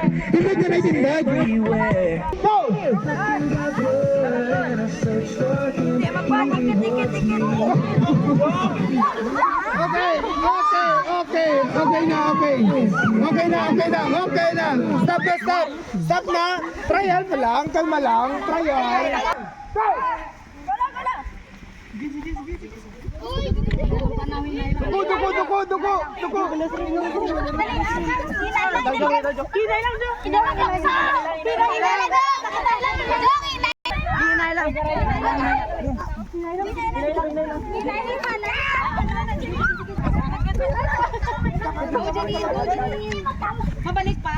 Tindog na rin, tindog. Go! Okay na. Stop na. Trial pa lang, kalma lang. Trial. Dugo. Mabalik pa.